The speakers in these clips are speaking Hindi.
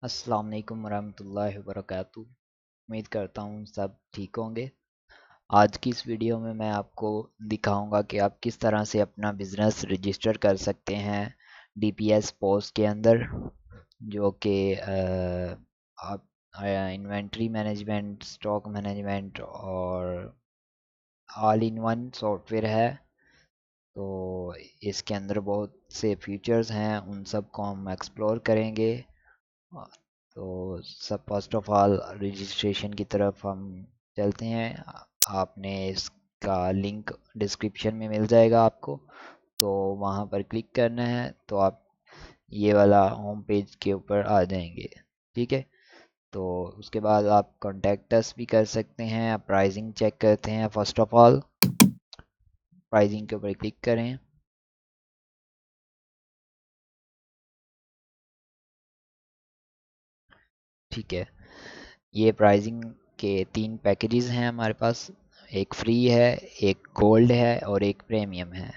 अस्सलाम वालेकुम वरहमतुल्लाहि वबरकातुहू। उम्मीद करता हूँ सब ठीक होंगे। आज की इस वीडियो में मैं आपको दिखाऊंगा कि आप किस तरह से अपना बिज़नेस रजिस्टर कर सकते हैं डीपीएस पोस्ट के अंदर, जो कि आप इन्वेंट्री मैनेजमेंट, स्टॉक मैनेजमेंट और ऑल इन वन सॉफ्टवेयर है। तो इसके अंदर बहुत से फीचर्स हैं, उन सब को हम एक्सप्लोर करेंगे। तो सब फर्स्ट ऑफ ऑल रजिस्ट्रेशन की तरफ हम चलते हैं। आपने इसका लिंक डिस्क्रिप्शन में मिल जाएगा आपको, तो वहाँ पर क्लिक करना है तो आप ये वाला होम पेज के ऊपर आ जाएंगे। ठीक है, तो उसके बाद आप कॉन्टैक्ट अस भी कर सकते हैं। आप प्राइसिंग चेक करते हैं। फर्स्ट ऑफ ऑल प्राइसिंग के ऊपर क्लिक करें। ठीक है, ये प्राइसिंग के तीन पैकेजेस हैं हमारे पास। एक फ्री है, एक गोल्ड है और एक प्रीमियम है।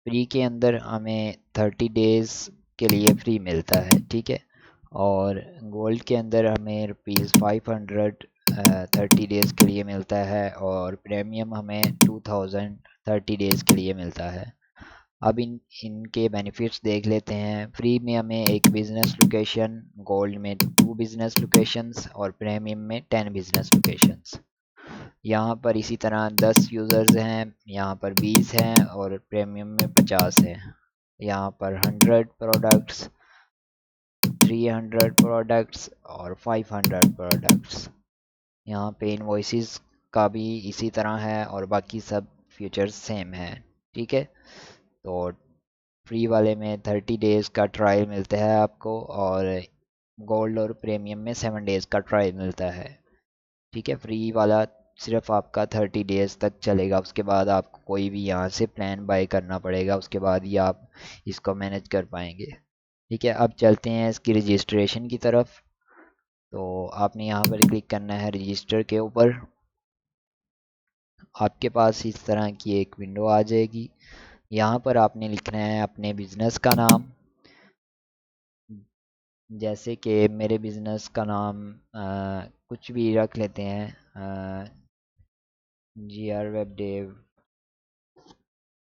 फ्री के अंदर हमें 30 डेज़ के लिए फ्री मिलता है। ठीक है, और गोल्ड के अंदर हमें ₹500 30 डेज़ के लिए मिलता है और प्रीमियम हमें 2000 30 डेज़ के लिए मिलता है। अब इनके बेनिफिट्स देख लेते हैं। फ्री में हमें एक बिज़नेस लोकेशन, गोल्ड में 2 बिज़नेस लोकेशंस और प्रीमियम में 10 बिज़नेस लोकेशंस। यहाँ पर इसी तरह 10 यूज़र्स हैं, यहाँ पर 20 हैं और प्रीमियम में 50 हैं। यहाँ पर 100 प्रोडक्ट्स, 300 प्रोडक्ट्स और 500 प्रोडक्ट्स। यहाँ पे इनवॉइसेस का भी इसी तरह है और बाकी सब फीचर्स सेम है। ठीक है, तो फ्री वाले में 30 डेज़ का ट्रायल मिलता है आपको और गोल्ड और प्रीमियम में 7 डेज़ का ट्रायल मिलता है। ठीक है, फ्री वाला सिर्फ आपका 30 डेज़ तक चलेगा, उसके बाद आपको कोई भी यहाँ से प्लान बाय करना पड़ेगा, उसके बाद ही आप इसको मैनेज कर पाएंगे। ठीक है, अब चलते हैं इसकी रजिस्ट्रेशन की तरफ। तो आपने यहाँ पर क्लिक करना है रजिस्टर के ऊपर। आपके पास इस तरह की एक विंडो आ जाएगी। यहाँ पर आपने लिखना है अपने बिज़नेस का नाम। जैसे कि मेरे बिज़नेस का नाम कुछ भी रख लेते हैं, GR वेब डेव।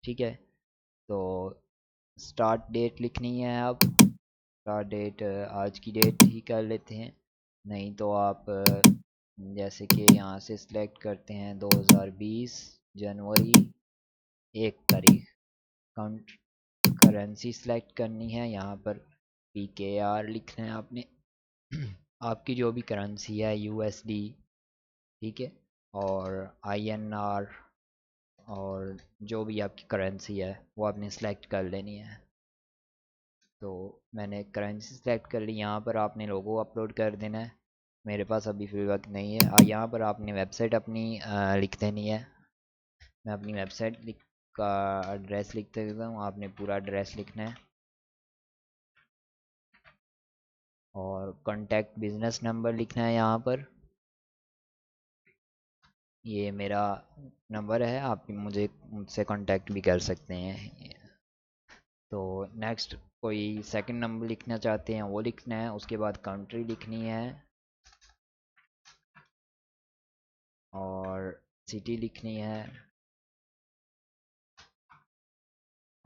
ठीक है, तो स्टार्ट डेट लिखनी है। अब स्टार्ट डेट आज की डेट ही कर लेते हैं, नहीं तो आप जैसे कि यहाँ से सिलेक्ट करते हैं 2020 जनवरी 1 तारीख। काउंट करेंसी सिलेक्ट करनी है, यहाँ पर PKR लिखना है आपने। आपकी जो भी करेंसी है, USD। ठीक है, और INR और जो भी आपकी करेंसी है वो आपने सेलेक्ट कर लेनी है। तो मैंने करेंसी सेलेक्ट कर ली। यहाँ पर आपने लोगो अपलोड कर देना है। मेरे पास अभी फिल वक्त नहीं है। यहाँ पर आपने वेबसाइट अपनी लिख देनी है। मैं अपनी वेबसाइट का एड्रेस लिख देता हूँ, आपने पूरा एड्रेस लिखना है। और कॉन्टैक्ट बिजनेस नंबर लिखना है यहाँ पर। ये मेरा नंबर है, आप मुझसे कांटेक्ट भी कर सकते हैं। तो नेक्स्ट कोई सेकंड नंबर लिखना चाहते हैं वो लिखना है। उसके बाद कंट्री लिखनी है और सिटी लिखनी है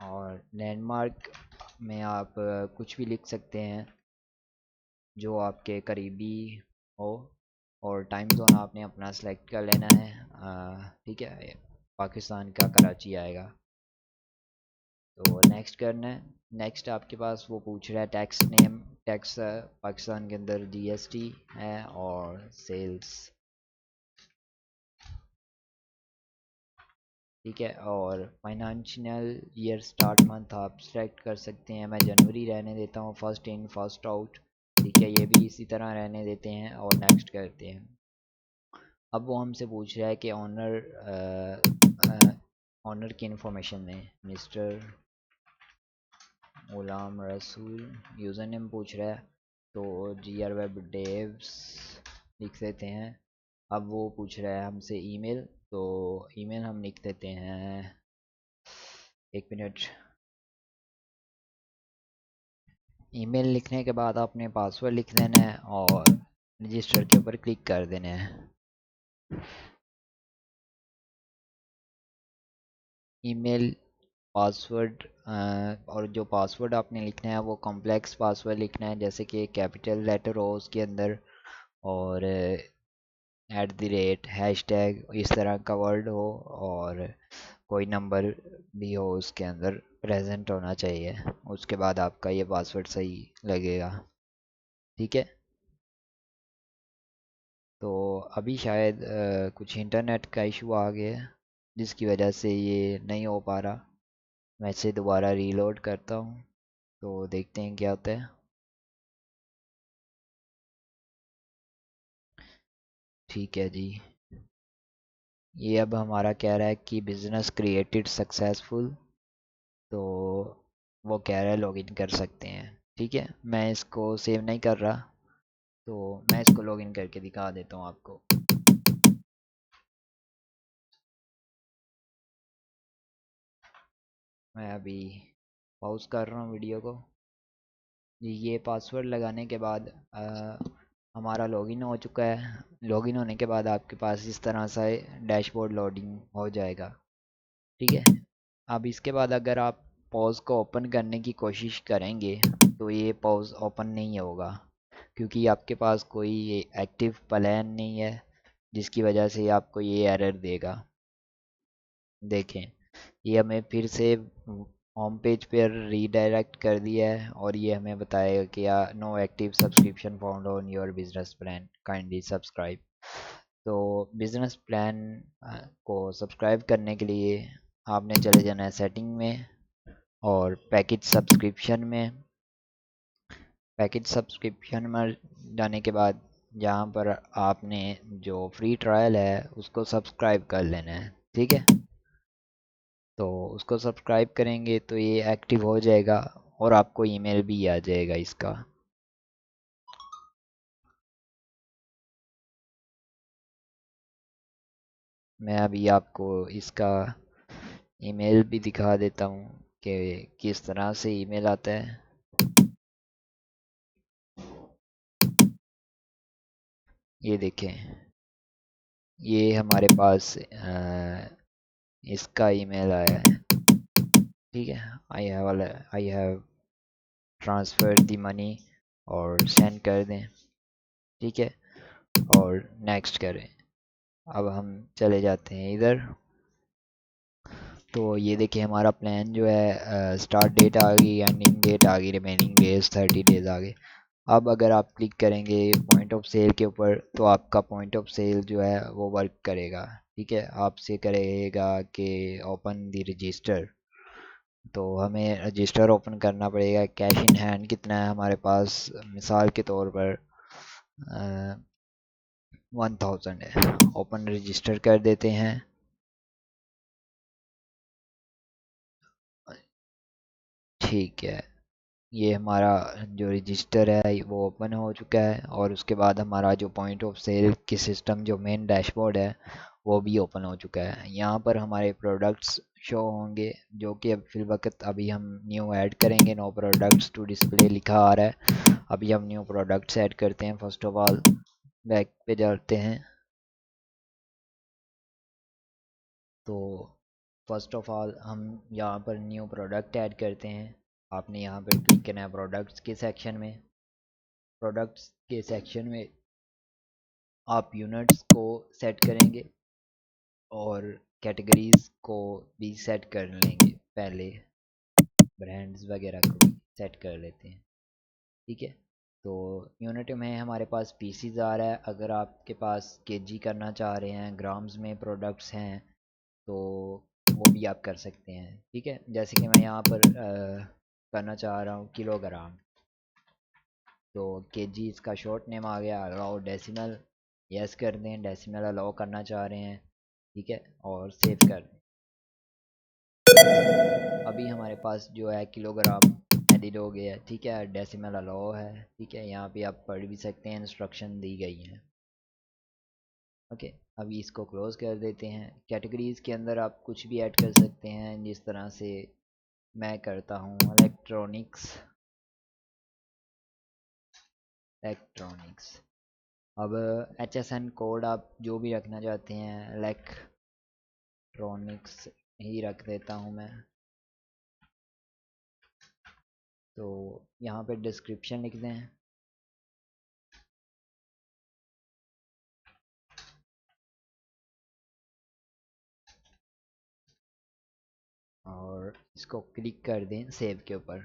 और लैंडमार्क में आप कुछ भी लिख सकते हैं जो आपके करीबी हो। और टाइम जोन आपने अपना सेलेक्ट कर लेना है। ठीक है, पाकिस्तान का कराची आएगा। तो नेक्स्ट करना है। नेक्स्ट आपके पास वो पूछ रहा है टैक्स नेम। टैक्स पाकिस्तान के अंदर GST है और सेल्स। ठीक है, और फाइनेंशियल ईयर स्टार्ट मंथ आप सेलेक्ट कर सकते हैं। मैं जनवरी रहने देता हूँ, फर्स्ट इन फर्स्ट आउट। ठीक है, ये भी इसी तरह रहने देते हैं और नेक्स्ट करते हैं। अब वो हमसे पूछ रहा है कि ऑनर की इंफॉर्मेशन दें। Mister Ghulam Rasool. User name पूछ रहा है, तो GR वेब डेव्स लिख देते हैं। अब वो पूछ रहा है हमसे ईमेल, तो ईमेल हम लिख देते हैं, 1 मिनट। ईमेल लिखने के बाद आपने पासवर्ड लिख देना है और रजिस्टर के ऊपर क्लिक कर देना है। ईमेल पासवर्ड और जो पासवर्ड आपने लिखना है वो कॉम्प्लेक्स पासवर्ड लिखना है, जैसे कि कैपिटल लेटर हो उसके अंदर और @ हैशटैग इस तरह का वर्ड हो और कोई नंबर भी हो उसके अंदर प्रेजेंट होना चाहिए। उसके बाद आपका ये पासवर्ड सही लगेगा। ठीक है। तो अभी शायद कुछ इंटरनेट का इशू आ गया है जिसकी वजह से ये नहीं हो पा रहा। मैं इसे दोबारा रीलोड करता हूँ तो देखते हैं क्या होता है। ठीक है जी। ये अब हमारा कह रहा है कि बिजनेस क्रिएटेड सक्सेसफुल, तो वो कह रहा है लॉगिन कर सकते हैं। ठीक है, मैं इसको सेव नहीं कर रहा तो मैं इसको लॉगिन करके दिखा देता हूँ आपको। मैं अभी पॉज कर रहा हूँ वीडियो को। ये पासवर्ड लगाने के बाद हमारा लॉगिन हो चुका है। लॉगिन होने के बाद आपके पास इस तरह से डैशबोर्ड लोडिंग हो जाएगा। ठीक है। अब इसके बाद अगर आप पॉज को ओपन करने की कोशिश करेंगे तो ये पॉज ओपन नहीं होगा, क्योंकि आपके पास कोई एक्टिव प्लान नहीं है, जिसकी वजह से आपको ये एरर देगा। देखें, ये हमें फिर से होम पेज पर रीडायरेक्ट कर दिया है और ये हमें बताएगा कि no active subscription found on your business plan, kindly subscribe. तो बिजनेस प्लान को सब्सक्राइब करने के लिए आपने चले जाना है सेटिंग में और पैकेज सब्सक्रिप्शन में जाने के बाद जहाँ पर आपने जो फ्री ट्रायल है उसको सब्सक्राइब कर लेना है। ठीक है। तो उसको सब्सक्राइब करेंगे तो ये एक्टिव हो जाएगा और आपको ईमेल भी आ जाएगा इसका। मैं अभी आपको इसका ईमेल भी दिखा देता हूँ कि किस तरह से ईमेल आता है। ये देखें, ये हमारे पास इसका ईमेल आया है। ठीक है। I have transfer the money और सेंड कर दें। ठीक है। और नेक्स्ट करें। अब हम चले जाते हैं इधर। तो ये देखिए हमारा प्लान जो है स्टार्ट डेट आ गई, एंडिंग डेट आ गई, रिमेनिंग डेज 30 डेज आ गए। अब अगर आप क्लिक करेंगे पॉइंट ऑफ सेल के ऊपर तो आपका पॉइंट ऑफ सेल जो है वो वर्क करेगा। ठीक है, आपसे करेगा कि ओपन द रजिस्टर। तो हमें रजिस्टर ओपन करना पड़ेगा। कैश इन हैंड कितना है हमारे पास, मिसाल के तौर पर 1000 है। ओपन रजिस्टर कर देते हैं। ठीक है, ये हमारा जो रजिस्टर है वो ओपन हो चुका है और उसके बाद हमारा जो पॉइंट ऑफ सेल की सिस्टम जो मेन डैशबोर्ड है वो भी ओपन हो चुका है। यहाँ पर हमारे प्रोडक्ट्स शो होंगे जो कि अब फिल वक्त अभी हम न्यू ऐड करेंगे। नो प्रोडक्ट्स टू डिस्प्ले लिखा आ रहा है। अभी हम न्यू प्रोडक्ट्स ऐड करते हैं। फर्स्ट ऑफ ऑल बैक पे जाते हैं। तो फर्स्ट ऑफ ऑल हम यहाँ पर न्यू प्रोडक्ट ऐड करते हैं। आपने यहाँ पर क्लिक करना है प्रोडक्ट्स के सेक्शन में। प्रोडक्ट्स के सेक्शन में आप यूनिट्स को सेट करेंगे और कैटेगरीज को भी सेट कर लेंगे। पहले ब्रांड्स वगैरह को भी सेट कर लेते हैं। ठीक है। तो यूनिट में हमारे पास पीसीज आ रहा है। अगर आपके पास केजी करना चाह रहे हैं, ग्राम्स में प्रोडक्ट्स हैं, तो वो भी आप कर सकते हैं। ठीक है, जैसे कि मैं यहाँ पर करना चाह रहा हूँ किलोग्राम, तो केजी इसका शॉर्ट नेम आ गया। अलाउ डेसिमल, यस कर दें, डेसिमल अलाउ करना चाह रहे हैं। ठीक है, और सेव कर दें। अभी हमारे पास जो है किलोग्राम एडिट हो गया है। ठीक है, डेसिमल अलाउ है। ठीक है, यहाँ पे आप पढ़ भी सकते हैं, इंस्ट्रक्शन दी गई हैं। ओके, अभी इसको क्लोज कर देते हैं। कैटेगरीज के अंदर आप कुछ भी ऐड कर सकते हैं, जिस तरह से मैं करता हूँ इलेक्ट्रॉनिक्स। इलेक्ट्रॉनिक्स। अब HSN कोड आप जो भी रखना चाहते हैं, इलेक्ट्रॉनिक्स ही रख देता हूँ मैं। तो यहाँ पे डिस्क्रिप्शन लिख दें। और इसको क्लिक कर दें सेव के ऊपर।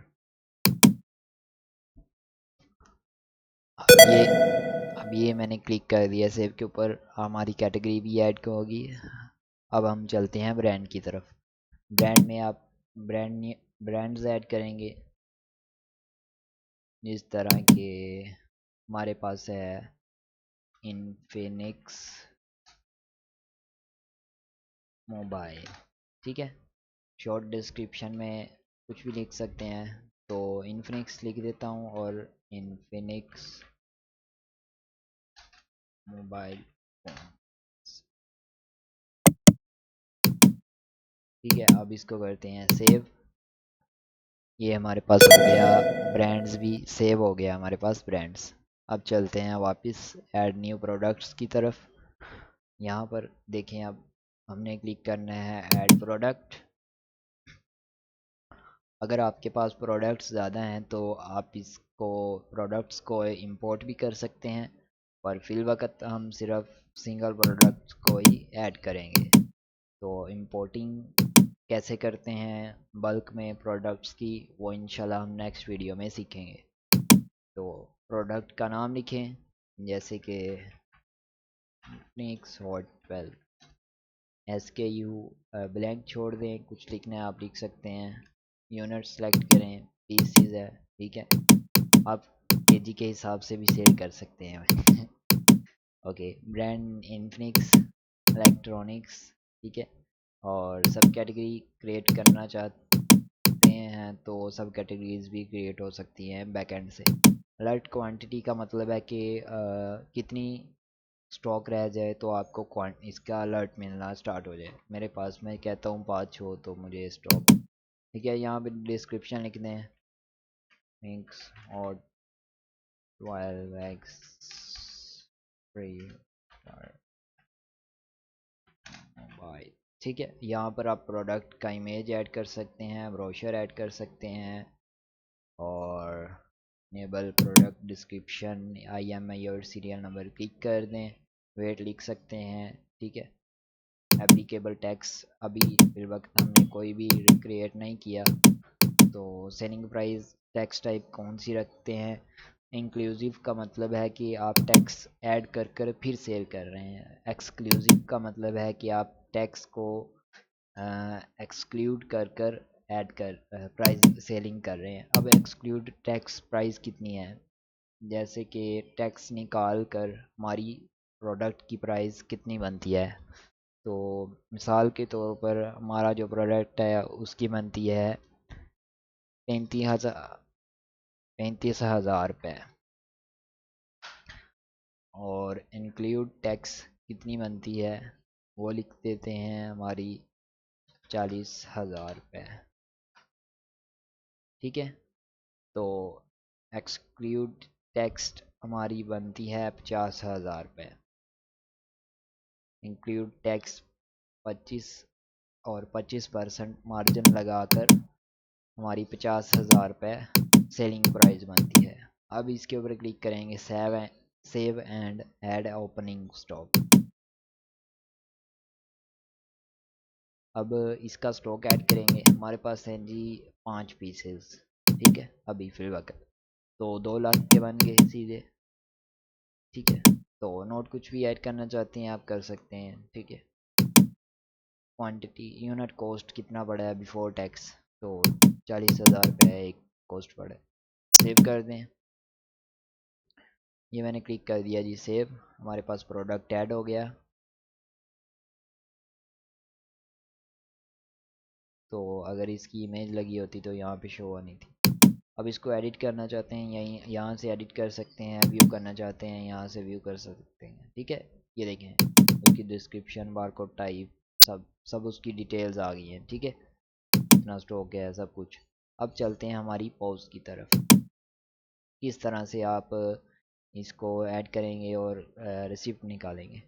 अब ये मैंने क्लिक कर दिया सेव के ऊपर, हमारी कैटेगरी भी ऐड होगी। अब हम चलते हैं ब्रांड की तरफ। ब्रांड में आप ब्रांड्स ऐड करेंगे, जिस तरह के हमारे पास है इन्फिनिक्स मोबाइल, ठीक है। शॉर्ट डिस्क्रिप्शन में कुछ भी लिख सकते हैं, तो इन्फिनिक्स लिख देता हूँ और इन्फिनिक्स मोबाइल फोन, ठीक है। अब इसको करते हैं सेव। ये हमारे पास हो गया, ब्रांड्स भी सेव हो गया हमारे पास ब्रांड्स। अब चलते हैं वापस ऐड न्यू प्रोडक्ट्स की तरफ। यहाँ पर देखें, अब हमने क्लिक करना है ऐड प्रोडक्ट। अगर आपके पास प्रोडक्ट्स ज़्यादा हैं तो आप इसको प्रोडक्ट्स को इंपोर्ट भी कर सकते हैं, पर फिल वक्त हम सिर्फ सिंगल प्रोडक्ट को ही ऐड करेंगे। तो इंपोर्टिंग कैसे करते हैं बल्क में प्रोडक्ट्स की, वो इंशाल्लाह हम नेक्स्ट वीडियो में सीखेंगे। तो प्रोडक्ट का नाम लिखें, जैसे कि निक्स हॉट 12, SKU ब्लैंक छोड़ दें, कुछ लिखना है आप लिख सकते हैं। यूनिट सेलेक्ट करें, पीसीज है, ठीक है। आप केजी के हिसाब से भी सेल कर सकते हैं। ओके, ब्रांड इन्फिनिक्स इलेक्ट्रॉनिक्स, ठीक है। और सब कैटेगरी क्रिएट करना चाहते हैं तो सब कैटेगरीज भी क्रिएट हो सकती हैं बैकएंड से। अलर्ट क्वांटिटी का मतलब है कि कितनी स्टॉक रह जाए तो आपको इसका अलर्ट मिलना स्टार्ट हो जाए। मेरे पास, मैं कहता हूँ 5 हो तो मुझे स्टॉक, ठीक है। यहाँ पे डिस्क्रिप्शन लिख दें, मिक्स और 12x फ्री मोबाइल, ठीक है। यहाँ पर आप प्रोडक्ट का इमेज ऐड कर सकते हैं, ब्रोशर ऐड कर सकते हैं, और नेबल प्रोडक्ट डिस्क्रिप्शन, IMI और सीरियल नंबर क्लिक कर दें, वेट लिख सकते हैं, ठीक है। एप्लीकेबल टैक्स अभी फिर वक्त हमने कोई भी क्रिएट नहीं किया, तो सेलिंग प्राइस टैक्स टाइप कौन सी रखते हैं। इंक्लूसिव का मतलब है कि आप टैक्स ऐड कर कर फिर सेल कर रहे हैं। एक्सक्लूसिव का मतलब है कि आप टैक्स को एक्सक्लूड कर कर ऐड कर प्राइस सेलिंग कर रहे हैं। अब एक्सक्लूड टैक्स प्राइस कितनी है, जैसे कि टैक्स निकाल कर हमारी प्रोडक्ट की प्राइस कितनी बनती है। तो मिसाल के तौर पर हमारा जो प्रोडक्ट है उसकी बनती है 35,000 रुपये, और इंक्लूड टैक्स कितनी बनती है वो लिख देते हैं हमारी 40,000 रुपये, ठीक है। तो एक्सक्लूड टैक्स हमारी बनती है 50,000 रुपये, इंक्लूड टैक्स 25 और 25% मार्जिन लगाकर हमारी 50,000 रुपये सेलिंग प्राइस बनती है। अब इसके ऊपर क्लिक करेंगे save and add opening stock. अब इसका स्टॉक ऐड करेंगे, हमारे पास है जी 5 पीसेस, ठीक है। अभी फिल वक्त तो 2 लाख के बन गए सीधे, ठीक है। तो नोट कुछ भी ऐड करना चाहते हैं आप कर सकते हैं, ठीक है। क्वांटिटी यूनिट कॉस्ट कितना पड़ा है बिफोर टैक्स, तो 40,000 रुपये एक कॉस्ट पड़ा है। सेव कर दें, ये मैंने क्लिक कर दिया जी सेव, हमारे पास प्रोडक्ट ऐड हो गया। तो अगर इसकी इमेज लगी होती तो यहाँ पे शो होनी थी। अब इसको एडिट करना चाहते हैं, यहीं यहाँ से एडिट कर सकते हैं, व्यू करना चाहते हैं यहाँ से व्यू कर सकते हैं, ठीक है। ये देखें उसकी डिस्क्रिप्शन, बारकोड टाइप, सब सब उसकी डिटेल्स आ गई हैं, ठीक है। कितना स्टॉक है सब कुछ। अब चलते हैं हमारी पॉज की तरफ। किस तरह से आप इसको ऐड करेंगे और रिसिप्ट निकालेंगे।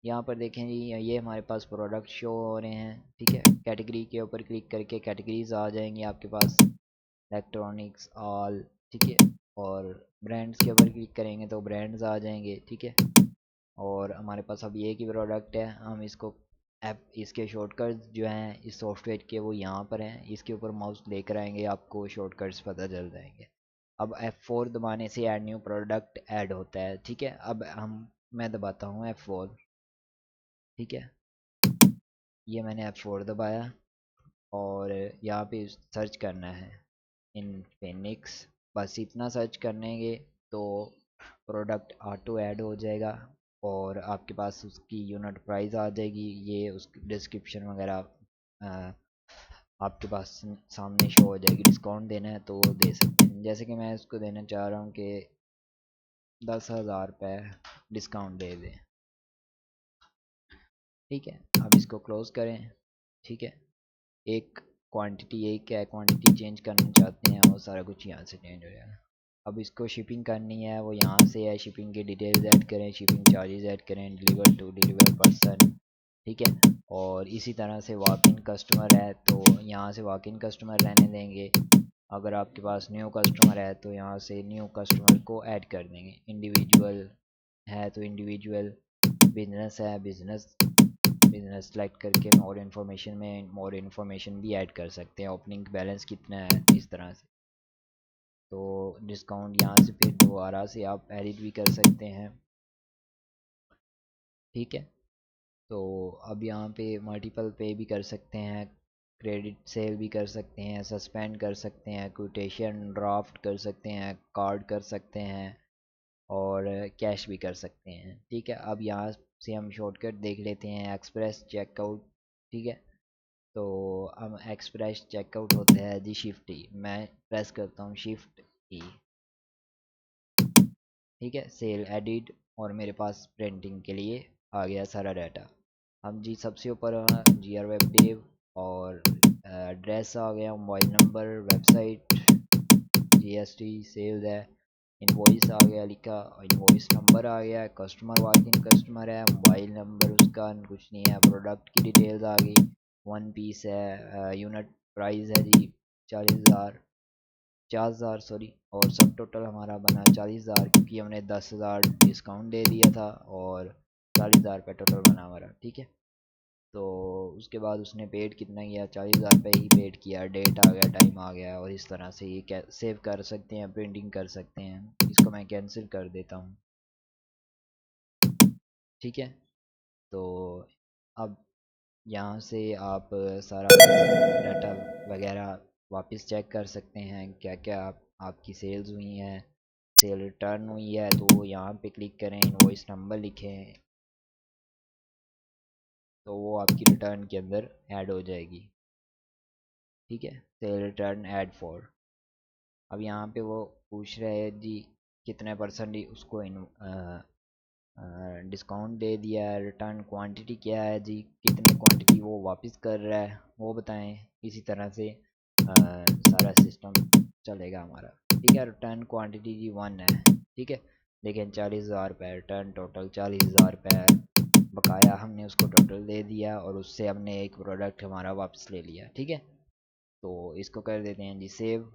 यहाँ पर देखें जी, ये हमारे पास प्रोडक्ट शो हो रहे हैं। ठीक है, कैटेगरी के ऊपर क्लिक करके कैटेगरीज आ जाएंगी आपके पास, इलेक्ट्रॉनिक्स ऑल। ठीक है, और ब्रांड्स के ऊपर क्लिक करेंगे तो ब्रांड्स आ जाएंगे। ठीक है, और हमारे पास अब एक ही प्रोडक्ट है, हम इसको ऐप, इसके शॉर्टकट्स जो हैं इस सॉफ्टवेयर के वो यहाँ पर हैं, इसके ऊपर माउस लेकर आएंगे आपको शॉर्टकट्स पता चल जाएंगे। अब F4 दबाने से ऐड न्यू प्रोडक्ट ऐड होता है। ठीक है, अब मैं दबाता हूँ F4। ठीक है, ये मैंने F4 दबाया और यहाँ पे सर्च करना है इनफिनिक्स। बस इतना सर्च करनेंगे तो प्रोडक्ट ऑटो ऐड हो जाएगा और आपके पास उसकी यूनिट प्राइस आ जाएगी। ये उसकी डिस्क्रिप्शन वगैरह आपके पास सामने शो हो जाएगी। डिस्काउंट देना है तो दे सकते हैं, जैसे कि मैं इसको देना चाह रहा हूँ कि 10,000 रुपये डिस्काउंट दे दें। ठीक है, अब इसको क्लोज़ करें। ठीक है, एक क्वांटिटी एक है, क्वांटिटी चेंज करना चाहते हैं वो सारा कुछ यहाँ से चेंज हो जाएगा। अब इसको शिपिंग करनी है वो यहाँ से है, शिपिंग की डिटेल्स ऐड करें, शिपिंग चार्जेस ऐड करें, डिलीवर टू डिलीवर पर्सन। ठीक है, और इसी तरह से वॉक इन कस्टमर है तो यहाँ से वॉक इन कस्टमर रहने देंगे। अगर आपके पास न्यू कस्टमर है तो यहाँ से न्यू कस्टमर को ऐड कर देंगे। इंडिविजुअल है तो इंडिविजुअल, बिजनेस है बिजनेस, बिजनेस सेलेक्ट करके मोर इन्फॉर्मेशन में मोर इन्फॉर्मेशन भी ऐड कर सकते हैं, ओपनिंग बैलेंस कितना है इस तरह से। तो डिस्काउंट यहाँ से फिर दोबारा से आप एडिट भी कर सकते हैं। ठीक है, तो अब यहाँ पे मल्टीपल पे भी कर सकते हैं, क्रेडिट सेल भी कर सकते हैं, सस्पेंड कर सकते हैं, कोटेशन ड्राफ्ट कर सकते हैं, कार्ड कर सकते हैं और कैश भी कर सकते हैं। ठीक है, अब यहाँ से हम शॉर्टकट देख लेते हैं, एक्सप्रेस चेकआउट। ठीक है, तो हम एक्सप्रेस चेकआउट होता है जी शिफ्ट ई, मैं प्रेस करता हूँ शिफ्ट ई। ठीक है, सेल एडिट और मेरे पास प्रिंटिंग के लिए आ गया सारा डाटा। हम जी सबसे ऊपर GR वेब डेव और एड्रेस आ गया, mobile number, website, GST sales है, इनवॉइस आ गया लिखा, इनवॉइस नंबर आ गया, कस्टमर वाकिंग कस्टमर है, मोबाइल नंबर उसका कुछ नहीं है, प्रोडक्ट की डिटेल्स आ गई, वन पीस है, यूनिट प्राइस है जी 40,000, 50,000 सॉरी, और सब टोटल हमारा बना 40,000 क्योंकि हमने 10,000 डिस्काउंट दे दिया था और 40,000 रुपये टोटल बना हमारा। ठीक है, तो उसके बाद उसने पेड कितना किया, 40,000 रुपये ही पेड किया, डेट आ गया, टाइम आ गया, और इस तरह से ये सेव कर सकते हैं, प्रिंटिंग कर सकते हैं। इसको मैं कैंसिल कर देता हूँ। ठीक है, तो अब यहाँ से आप सारा डाटा वगैरह वापस चेक कर सकते हैं, क्या क्या आपकी सेल्स हुई हैं, सेल रिटर्न हुई है तो यहाँ पे क्लिक करें, इनवॉइस नंबर लिखें तो वो आपकी रिटर्न के अंदर ऐड हो जाएगी। ठीक है, सेल रिटर्न ऐड फॉर। अब यहाँ पे वो पूछ रहे हैं जी कितने परसेंट ही उसको डिस्काउंट दे दिया है, रिटर्न क्वांटिटी क्या है जी, कितनी क्वांटिटी वो वापस कर रहा है वो बताएं। इसी तरह से सारा सिस्टम चलेगा हमारा। ठीक है, रिटर्न क्वांटिटी जी 1 है। ठीक है, देखें 40,000 रुपये रिटर्न, टोटल 40,000 रुपये बकाया हमने उसको टोटल दे दिया और उससे हमने एक प्रोडक्ट हमारा वापस ले लिया। ठीक है, तो इसको कर देते हैं जी सेव।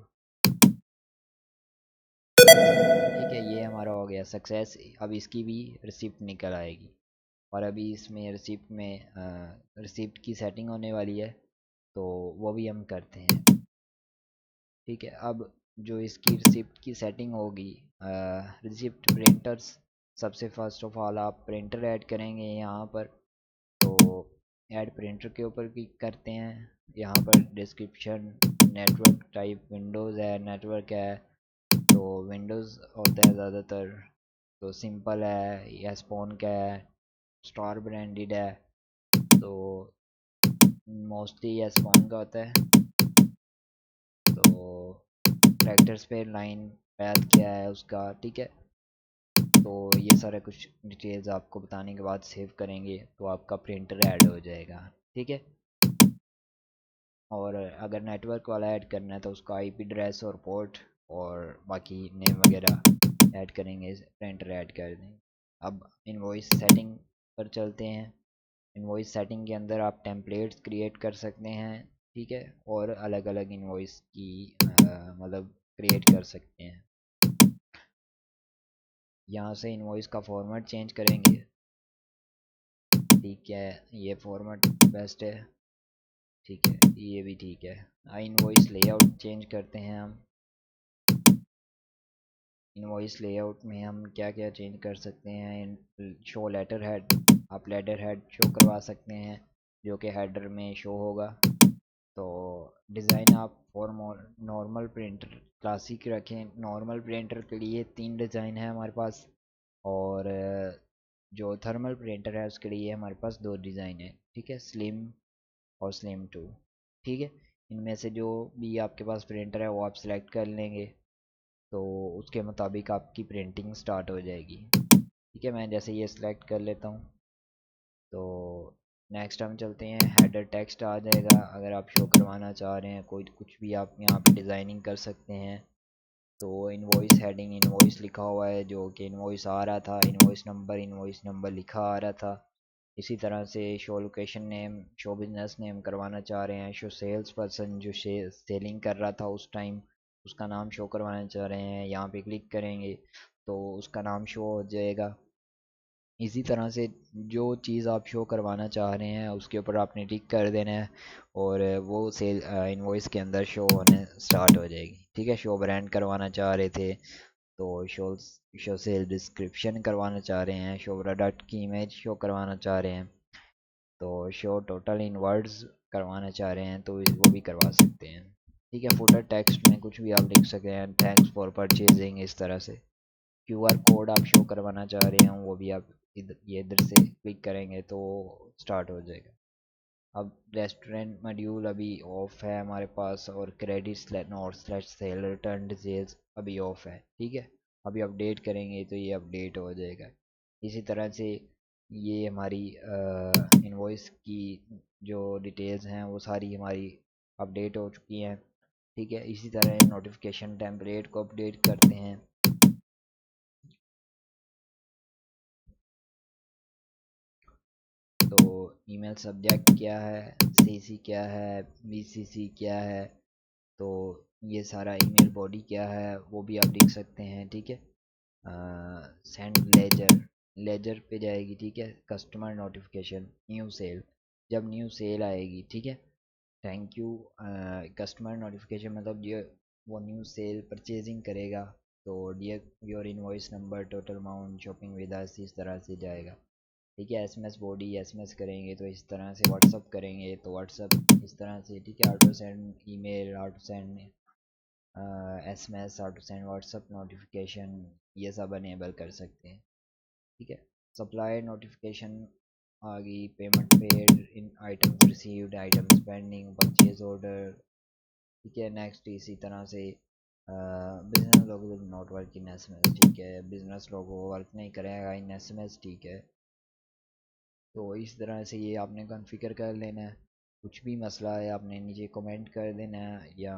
ठीक है, ये हमारा हो गया सक्सेस। अब इसकी भी रिसिप्ट निकल आएगी और अभी इसमें रिसिप्ट में रिसिप्ट की सेटिंग होने वाली है तो वो भी हम करते हैं। ठीक है, अब जो इसकी रिसिप्ट की सेटिंग होगी, रिसिप्ट प्रिंटर्स, सबसे फर्स्ट ऑफ ऑल आप प्रिंटर ऐड करेंगे यहाँ पर। तो ऐड प्रिंटर के ऊपर क्लिक करते हैं, यहाँ पर डिस्क्रिप्शन नेटवर्क टाइप विंडोज़ है, नेटवर्क है तो विंडोज़ होता है ज़्यादातर, तो सिंपल है या स्पॉन का है, स्टार ब्रांडेड है तो मोस्टली या स्पॉन का होता है। तो ट्रैक्टर्स पे लाइन पैथ क्या है उसका। ठीक है, तो ये सारा कुछ डिटेल्स आपको बताने के बाद सेव करेंगे तो आपका प्रिंटर ऐड हो जाएगा। ठीक है, और अगर नेटवर्क वाला ऐड करना है तो उसका IP एड्रेस और पोर्ट और बाकी नेम वगैरह ऐड करेंगे, प्रिंटर ऐड कर देंगे। अब इनवॉइस सेटिंग पर चलते हैं। इनवॉइस सेटिंग के अंदर आप टेम्पलेट्स क्रिएट कर सकते हैं, ठीक है, और अलग अलग इनवॉइस की मतलब क्रिएट कर सकते हैं। यहाँ से इनवॉइस का फॉर्मेट चेंज करेंगे, ठीक है, ये फॉर्मेट बेस्ट है, ठीक है, ये भी ठीक है। इनवॉइस लेआउट चेंज करते हैं हम। इनवॉइस लेआउट में हम क्या क्या चेंज कर सकते हैं? शो लेटर हेड, आप लेटर हेड शो करवा सकते हैं जो कि हेडर में शो होगा। तो डिज़ाइन आप फॉर नॉर्मल प्रिंटर क्लासिक रखें। नॉर्मल प्रिंटर के लिए 3 डिज़ाइन है हमारे पास, और जो थर्मल प्रिंटर है उसके लिए हमारे पास 2 डिज़ाइन है, ठीक है, स्लिम और स्लिम 2, ठीक है। इनमें से जो भी आपके पास प्रिंटर है वो आप सिलेक्ट कर लेंगे, तो उसके मुताबिक आपकी प्रिंटिंग स्टार्ट हो जाएगी, ठीक है। मैं जैसे ये सिलेक्ट कर लेता हूँ, तो नेक्स्ट हम चलते हैं। हेडर टेक्स्ट आ जाएगा। अगर आप शो करवाना चाह रहे हैं कोई कुछ भी, आप यहाँ पे डिज़ाइनिंग कर सकते हैं। तो इनवॉइस हेडिंग, इनवॉइस लिखा हुआ है जो कि इनवॉइस आ रहा था, इनवॉइस नंबर लिखा आ रहा था। इसी तरह से show location name, show business name करवाना चाह रहे हैं। शो सेल्स पर्सन जो सेलिंग कर रहा था उस टाइम, उसका नाम शो करवाना चाह रहे हैं, यहाँ पे क्लिक करेंगे तो उसका नाम शो हो जाएगा। इसी तरह से जो चीज़ आप शो करवाना चाह रहे हैं उसके ऊपर आपने टिक कर देना है, और वो सेल इनवॉइस के अंदर शो होने स्टार्ट हो जाएगी, ठीक है। शो ब्रांड करवाना चाह रहे थे तो शो सेल डिस्क्रिप्शन करवाना चाह रहे हैं, शो प्रोडक्ट की इमेज शो करवाना चाह रहे हैं, तो शो टोटल इन वर्ड्स करवाना चाह रहे हैं तो वो भी करवा सकते हैं, ठीक है। फुटर टेक्स्ट में कुछ भी आप लिख सकते हैं, थैंक्स फॉर परचेजिंग, इस तरह से। क्यूआर कोड आप शो करवाना चाह रहे हैं वो भी आप इधर से क्लिक करेंगे तो स्टार्ट हो जाएगा। अब रेस्टोरेंट मॉड्यूल अभी ऑफ है हमारे पास, और credit slash not slash cell return details अभी ऑफ है, ठीक है। अभी अपडेट करेंगे तो ये अपडेट हो जाएगा। इसी तरह से ये हमारी इनवॉइस की जो डिटेल्स हैं वो सारी हमारी अपडेट हो चुकी हैं, ठीक है। इसी तरह नोटिफिकेशन टेम्पलेट को अपडेट करते हैं। तो ईमेल सब्जेक्ट क्या है, सीसी क्या है, बीसीसी क्या है, तो ये सारा ईमेल बॉडी क्या है वो भी आप लिख सकते हैं, ठीक है। सेंड लेजर, लेजर पे जाएगी, ठीक है। कस्टमर नोटिफिकेशन न्यू सेल, जब न्यू सेल आएगी, ठीक है। थैंक यू, कस्टमर नोटिफिकेशन मतलब ये वो न्यू सेल परचेजिंग करेगा तो dear your invoice number, total amount, shopping with us, इस तरह से जाएगा, ठीक है। एसएमएस बॉडी, एसएमएस करेंगे तो इस तरह से, व्हाट्सअप करेंगे तो व्हाट्सअप इस तरह से, ठीक है। Auto send email, auto send SMS, auto send WhatsApp notification, ये सब अनेबल कर सकते हैं, ठीक है। सप्लायर नोटिफिकेशन आ गई, payment paid, in items received, items pending, purchase order, ठीक है। नेक्स्ट इसी तरह से business logo not work in SMS, ठीक है। बिजनेस लोगो वर्क नहीं करेगा इन एसएमएस, ठीक है। तो इस तरह से ये आपने कॉन्फ़िगर कर लेना है। कुछ भी मसला है आपने नीचे कमेंट कर देना है, या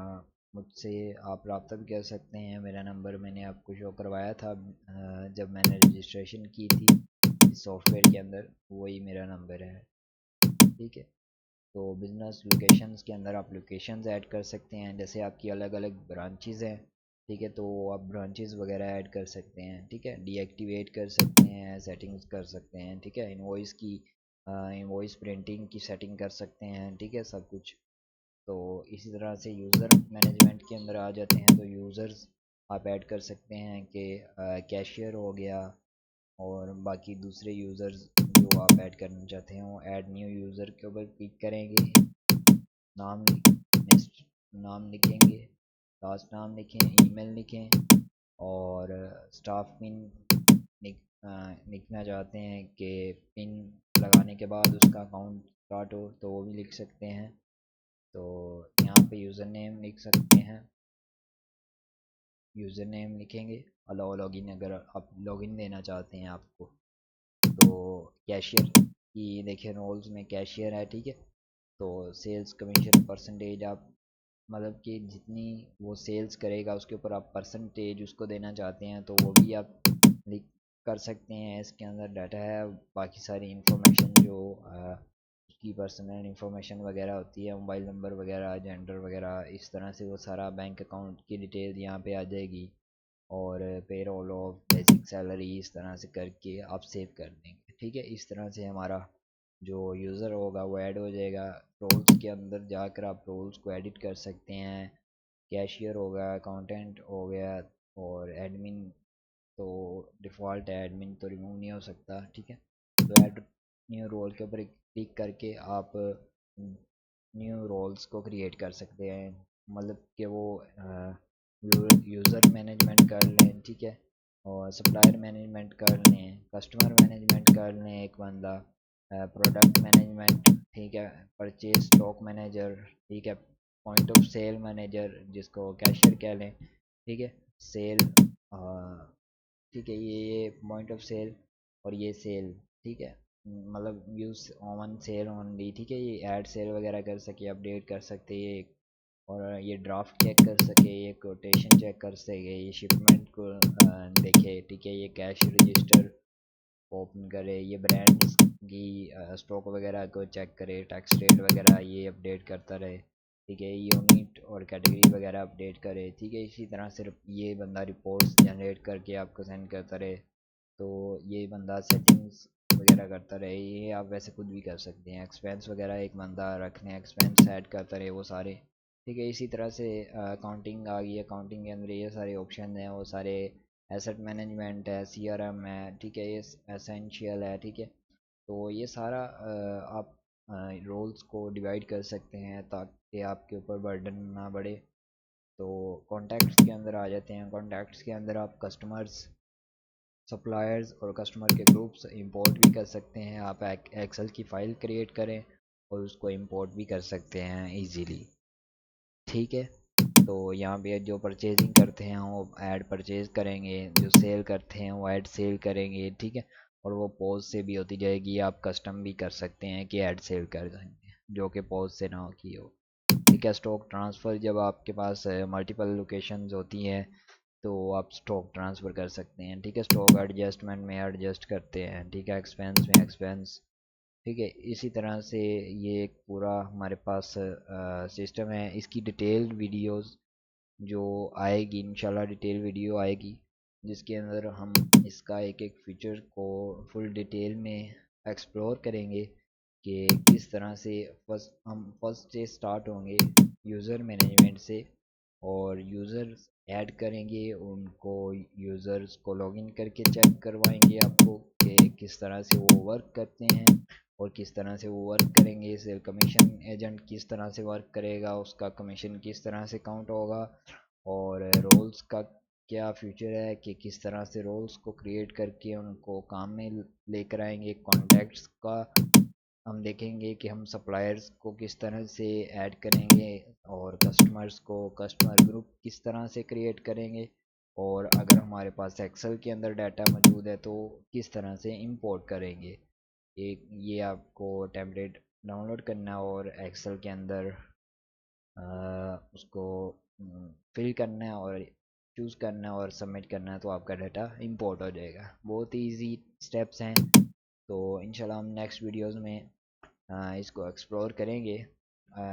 मुझसे आप रब्ता भी कर सकते हैं। मेरा नंबर मैंने आपको शो करवाया था जब मैंने रजिस्ट्रेशन की थी इस सॉफ्टवेयर के अंदर, वही मेरा नंबर है, ठीक है। तो बिज़नेस लोकेशंस के अंदर आप लोकेशंस ऐड कर सकते हैं, जैसे आपकी अलग अलग ब्रांचेज़ हैं, ठीक है, तो आप ब्रांचेज़ वगैरह ऐड कर सकते हैं, ठीक है। डीएक्टिवेट कर सकते हैं, सेटिंग्स कर सकते हैं, ठीक है। इनवॉइस प्रिंटिंग की सेटिंग कर सकते हैं, ठीक है, सब कुछ। तो इसी तरह से यूज़र मैनेजमेंट के अंदर आ जाते हैं, तो यूज़र्स आप ऐड कर सकते हैं कि कैशियर हो गया, और बाकी दूसरे यूज़र्स जो आप ऐड करना चाहते हैं वो ऐड न्यू यूज़र के ऊपर क्लिक करेंगे। नाम नेक्स्ट नाम लिखेंगे, लास्ट नाम लिखें, ईमेल लिखें, और स्टाफ पिन लिखना चाहते हैं कि पिन लगाने के बाद उसका अकाउंट स्टार्ट हो तो वो भी लिख सकते हैं। तो यहाँ पे यूज़र नेम लिख सकते हैं, यूज़र नेम लिखेंगे। अलाउ लॉगिन, अगर आप लॉगिन देना चाहते हैं आपको। तो कैशियर की देखिए रोल्स में कैशियर है, ठीक है। तो सेल्स कमीशन परसेंटेज आप मतलब कि जितनी वो सेल्स करेगा उसके ऊपर आप परसेंटेज उसको देना चाहते हैं तो वो भी आप लिख कर सकते हैं। इसके अंदर डाटा है, बाकी सारी इंफॉर्मेशन जो उसकी पर्सनल इंफॉर्मेशन वगैरह होती है, मोबाइल नंबर वगैरह, जेंडर वगैरह, इस तरह से वो सारा बैंक अकाउंट की डिटेल यहाँ पे आ जाएगी। और पे रोल ऑफ बेसिक सैलरी इस तरह से करके आप सेव कर देंगे। ठीक है, इस तरह से हमारा जो यूज़र होगा वो ऐड हो जाएगा। रोल्स के अंदर जाकर आप रोल्स को एडिट कर सकते हैं। कैशियर हो गया, अकाउंटेंट हो गया, और एडमिन तो डिफ़ॉल्ट है, एडमिन तो रिमूव नहीं हो सकता। ठीक है, तो ऐड न्यू रोल के ऊपर क्लिक करके आप न्यू रोल्स को क्रिएट कर सकते हैं। मतलब कि वो यूज़र मैनेजमेंट कर लें, ठीक है, और सप्लायर मैनेजमेंट कर लें, कस्टमर मैनेजमेंट कर लें एक बंदा, प्रोडक्ट मैनेजमेंट, ठीक है, परचेज स्टॉक मैनेजर, ठीक है, पॉइंट ऑफ सेल मैनेजर जिसको कैशियर कह लें, ठीक है, सेल, ठीक है, ये पॉइंट ऑफ सेल और ये सेल, ठीक है, मतलब यूज़ ऑन सेल ओनली, ठीक है, ये ऐड सेल वगैरह कर सके, अपडेट कर सकते हैं ये, और ये ड्राफ्ट चेक कर सके, ये कोटेशन चेक कर सके, ये शिपमेंट को देखे, ठीक है, ये कैश रजिस्टर ओपन करे, ये ब्रांड्स की स्टॉक वगैरह को चेक करे, टैक्स रेट वगैरह ये अपडेट करता रहे, ठीक है, यूनिट और कैटेगरी वगैरह अपडेट करे, ठीक है, इसी तरह से ये बंदा रिपोर्ट्स जनरेट करके आपको सेंड करता रहे। तो ये बंदा सेटिंग्स वगैरह करता रहे, ये आप वैसे खुद भी कर सकते हैं। एक्सपेंस वगैरह एक बंदा रख लें, एक्सपेंस ऐड करता रहे वो सारे, ठीक है, इसी तरह से अकाउंटिंग आ गई। अकाउंटिंग के अंदर ये सारे ऑप्शन हैं, वो सारे एसेट मैनेजमेंट है, सीआरएम है, ठीक है, ये एसेंशियल है, ठीक है। तो ये सारा आप रोल्स को डिवाइड कर सकते हैं ताकि आपके ऊपर बर्डन ना बढ़े। तो कॉन्टैक्ट्स के अंदर आ जाते हैं। कॉन्टैक्ट्स के अंदर आप कस्टमर्स, सप्लायर्स और कस्टमर के ग्रुप्स इंपोर्ट भी कर सकते हैं। आप एक्सेल की फ़ाइल क्रिएट करें और उसको इंपोर्ट भी कर सकते हैं इजीली। ठीक है, तो यहाँ पे जो परचेजिंग करते हैं वो ऐड परचेज करेंगे, जो सेल करते हैं वो ऐड सेल करेंगे, ठीक है, और वो पोज से भी होती जाएगी। आप कस्टम भी कर सकते हैं कि ऐड सेल कर देंगे जो कि पोज से ना हो की हो। ठीक है, स्टॉक ट्रांसफ़र, जब आपके पास मल्टीपल लोकेशंस होती हैं तो आप स्टॉक ट्रांसफ़र कर सकते हैं। ठीक है, स्टॉक एडजस्टमेंट में एडजस्ट करते हैं, ठीक है, एक्सपेंस में एक्सपेंस, ठीक है, इसी तरह से ये एक पूरा हमारे पास सिस्टम है। इसकी डिटेल्ड वीडियोस जो आएगी, इंशाल्लाह डिटेल वीडियो आएगी जिसके अंदर हम इसका एक एक फीचर को फुल डिटेल में एक्सप्लोर करेंगे कि किस तरह से फर्स्ट से स्टार्ट होंगे यूज़र मैनेजमेंट से, और यूज़र्स ऐड करेंगे, उनको यूज़र्स को लॉगिन करके चेक करवाएंगे आपको कि किस तरह से वो वर्क करते हैं और किस तरह से वो वर्क करेंगे। सेल कमीशन एजेंट किस तरह से वर्क करेगा, उसका कमीशन किस तरह से काउंट होगा, और रोल्स का क्या फ्यूचर है कि किस तरह से रोल्स को क्रिएट करके उनको काम में लेकर आएंगे। कॉन्टैक्ट्स का हम देखेंगे कि हम सप्लायर्स को किस तरह से ऐड करेंगे, और कस्टमर्स को कस्टमर ग्रुप किस तरह से क्रिएट करेंगे, और अगर हमारे पास एक्सेल के अंदर डाटा मौजूद है तो किस तरह से इंपोर्ट करेंगे। एक ये आपको टेम्पलेट डाउनलोड करना और एक्सेल के अंदर उसको फिल करना है और चूज़ करना है और सबमिट करना है, तो आपका डाटा इंपोर्ट हो जाएगा। बहुत ही ईजी स्टेप्स हैं। तो इंशाल्लाह हम नेक्स्ट वीडियोस में इसको एक्सप्लोर करेंगे।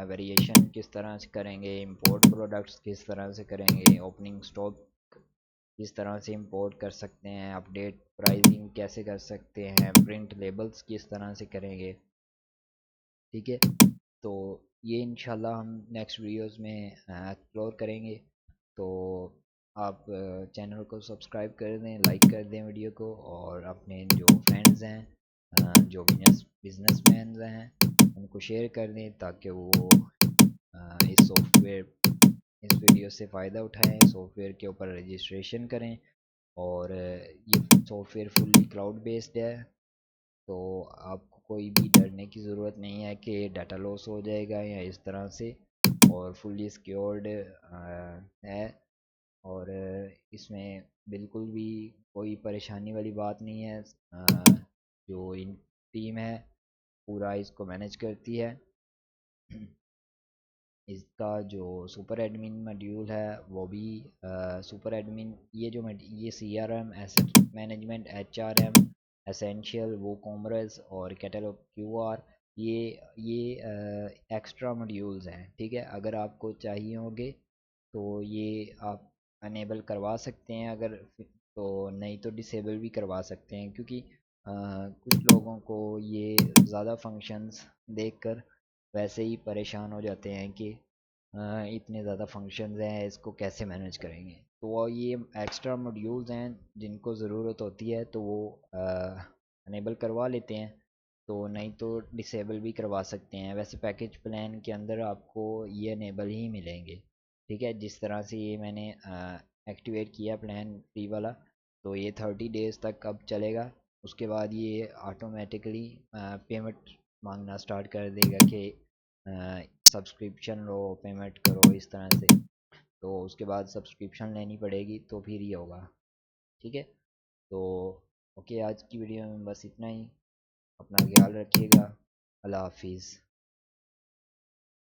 वेरिएशन किस तरह से करेंगे, इंपोर्ट प्रोडक्ट्स किस तरह से करेंगे, ओपनिंग स्टॉक किस तरह से इंपोर्ट कर सकते हैं, अपडेट प्राइसिंग कैसे कर सकते हैं, प्रिंट लेबल्स किस तरह से करेंगे। ठीक है, तो ये इंशाल्लाह हम नेक्स्ट वीडियोस में एक्सप्लोर करेंगे। तो आप चैनल को सब्सक्राइब कर दें, लाइक कर दें वीडियो को, और अपने जो फ्रेंड्स हैं, जो बिजनेसमैन हैं, उनको शेयर कर दें ताकि वो इस सॉफ्टवेयर इस वीडियो से फ़ायदा उठाएं, सॉफ्टवेयर के ऊपर रजिस्ट्रेशन करें। और ये सॉफ्टवेयर फुल्ली क्लाउड बेस्ड है, तो आपको कोई भी डरने की ज़रूरत नहीं है कि डाटा लॉस हो जाएगा या इस तरह से, और फुल्ली सिक्योर्ड है। और इसमें बिल्कुल भी कोई परेशानी वाली बात नहीं है। जो इन टीम है पूरा इसको मैनेज करती है। इसका जो सुपर एडमिन मॉड्यूल है वो भी सुपर एडमिन, ये जो ये CRM, asset management, HRM, essential, वो कॉमर्स और कैटलॉग QR, ये एक्स्ट्रा मॉड्यूल्स हैं। ठीक है, अगर आपको चाहिए होंगे तो ये आप अनेबल करवा सकते हैं, अगर तो नहीं तो डिसेबल भी करवा सकते हैं, क्योंकि कुछ लोगों को ये ज़्यादा फंक्शंस देखकर वैसे ही परेशान हो जाते हैं कि इतने ज़्यादा फंक्शंस हैं, इसको कैसे मैनेज करेंगे। तो वो ये एक्स्ट्रा मॉड्यूल्स हैं जिनको ज़रूरत होती है तो वो अनेबल करवा लेते हैं, तो नहीं तो डिसेबल भी करवा सकते हैं। वैसे पैकेज प्लान के अंदर आपको ये अनेबल ही मिलेंगे। ठीक है, जिस तरह से ये मैंने एक्टिवेट किया प्लान फ्री वाला, तो ये 30 डेज़ तक अब चलेगा। उसके बाद ये ऑटोमेटिकली पेमेंट मांगना स्टार्ट कर देगा कि सब्सक्रिप्शन लो, पेमेंट करो, इस तरह से। तो उसके बाद सब्सक्रिप्शन लेनी पड़ेगी तो फिर ये होगा। ठीक है, तो ओके, आज की वीडियो में बस इतना ही। अपना ख्याल रखिएगा। अल्लाह हाफिज़।